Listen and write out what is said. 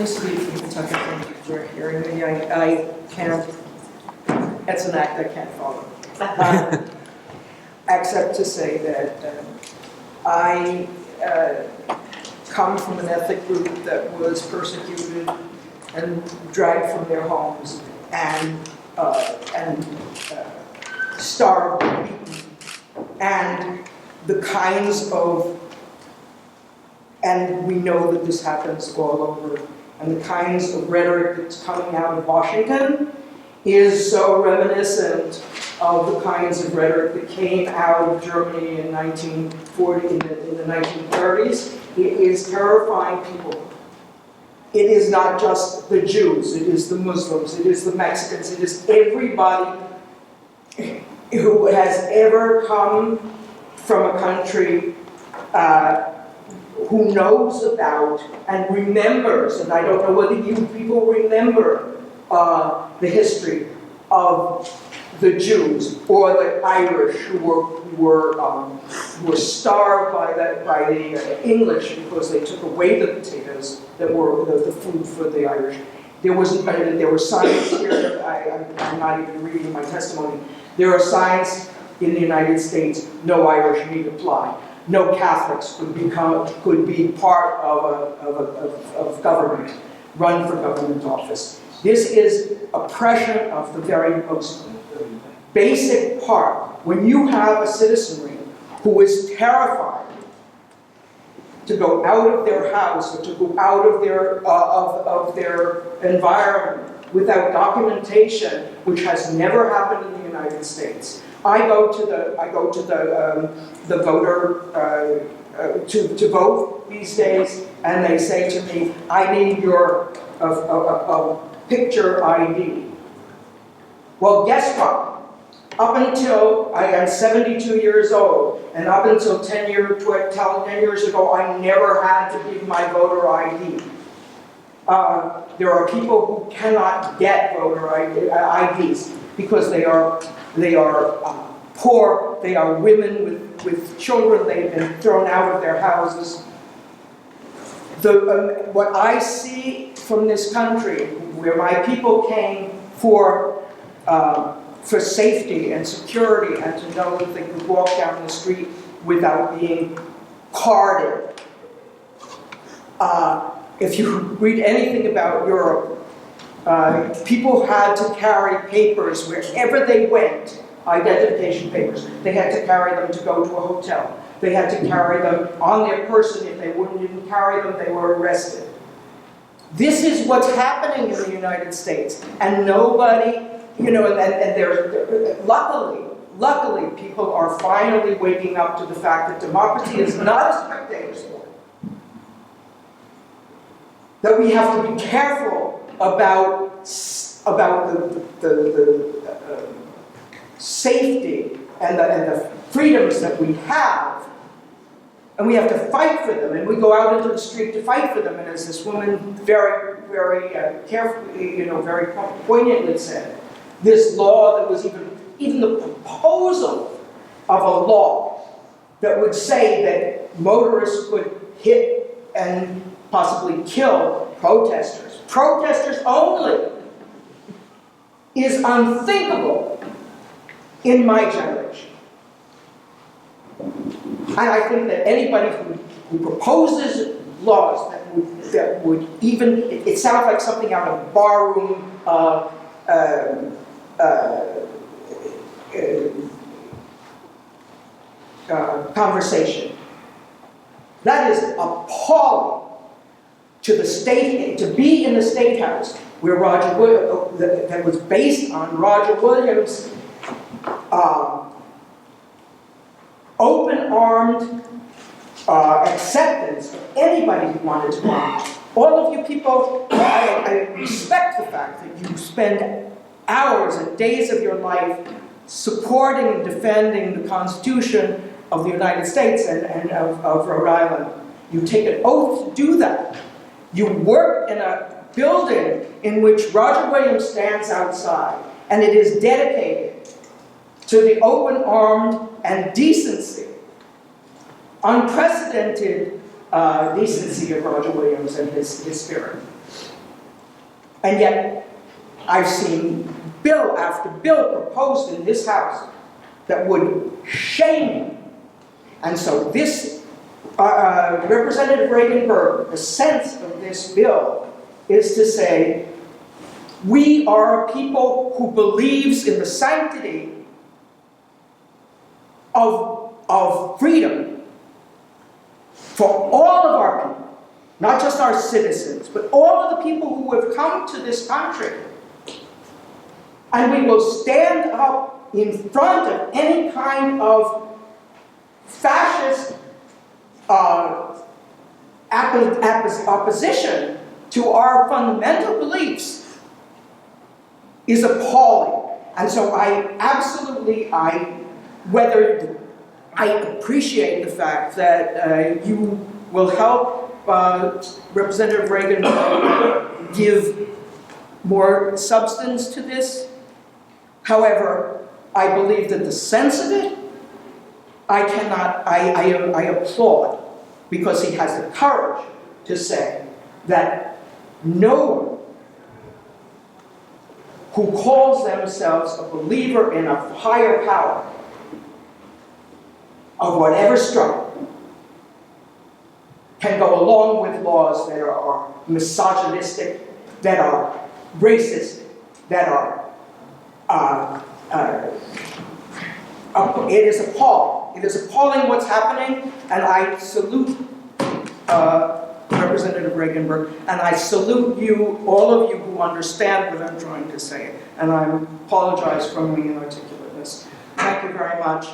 seems to be from Kentucky for hearing me. I can't, it's an act I can't follow. Except to say that I come from an ethnic group that was persecuted and dragged from their homes and starved and beaten. And the kinds of, and we know that this happens all over, and the kinds of rhetoric that's coming out of Washington is so reminiscent of the kinds of rhetoric that came out of Germany in 1940, in the 1930s. It is terrifying people. It is not just the Jews, it is the Muslims, it is the Mexicans, it is everybody who has ever come from a country who knows about and remembers, and I don't know whether you people remember the history of the Jews or the Irish who were starved by the English because they took away the potatoes that were the food for the Irish. There were signs here. I'm not even reading my testimony. There are signs in the United States: no Irish need apply. No Catholics could be part of government, run for government office. This is oppression of the very most basic part. When you have a citizenry who is terrified to go out of their house or to go out of their environment without documentation, which has never happened in the United States. I go to the voter to vote these days, and they say to me, "I need your picture ID." Well, guess what? Up until I am 72 years old, and up until 10 years ago, I never had to give my voter ID. There are people who cannot get voter IDs because they are poor, they are women with children, they've been thrown out of their houses. What I see from this country, where my people came for safety and security and to know that they could walk down the street without being carded. If you read anything about Europe, people had to carry papers wherever they went, identification papers. They had to carry them to go to a hotel. They had to carry them on their person. If they didn't carry them, they were arrested. This is what's happening in the United States, and nobody, luckily, people are finally waking up to the fact that democracy is not a spectator sport. That we have to be careful about the safety and the freedoms that we have, and we have to fight for them. And we go out into the street to fight for them. And as this woman very, very carefully, very poignantly said, this law that was even the proposal of a law that would say that motorists could hit and possibly kill protesters only, is unthinkable in my generation. And I think that anybody who proposes laws that would even, it sounds like something out of barroom conversation. That is appalling to be in the State House where that was based on Roger Williams' open-armed acceptance of anybody who wanted to run. All of you people, I respect the fact that you spend hours and days of your life supporting and defending the Constitution of the United States and of Rhode Island. You take an oath to do that. You work in a building in which Roger Williams stands outside, and it is dedicated to the open-armed and decency, unprecedented decency of Roger Williams and his spirit. And yet, I've seen bill after bill proposed in this House that would shame him. And so this, Representative Reagan-Berg, the sense of this bill is to say, we are a people who believes in the sanctity of freedom for all of our people, not just our citizens, but all of the people who have come to this country. And we will stand up in front of any kind of fascist opposition to our fundamental beliefs is appalling. And so I appreciate the fact that you will help Representative Reagan give more substance to this. However, I believe that the sense of it, I applaud, because he has the courage to say that no one who calls themselves a believer in a higher power of whatever stripe can go along with laws that are misogynistic, that are racist, that are it is appalling. It is appalling what's happening, and I salute Representative Reagan-Berg, and I salute you, all of you who understand what I'm trying to say, and I apologize for my inarticulateness. Thank you very much.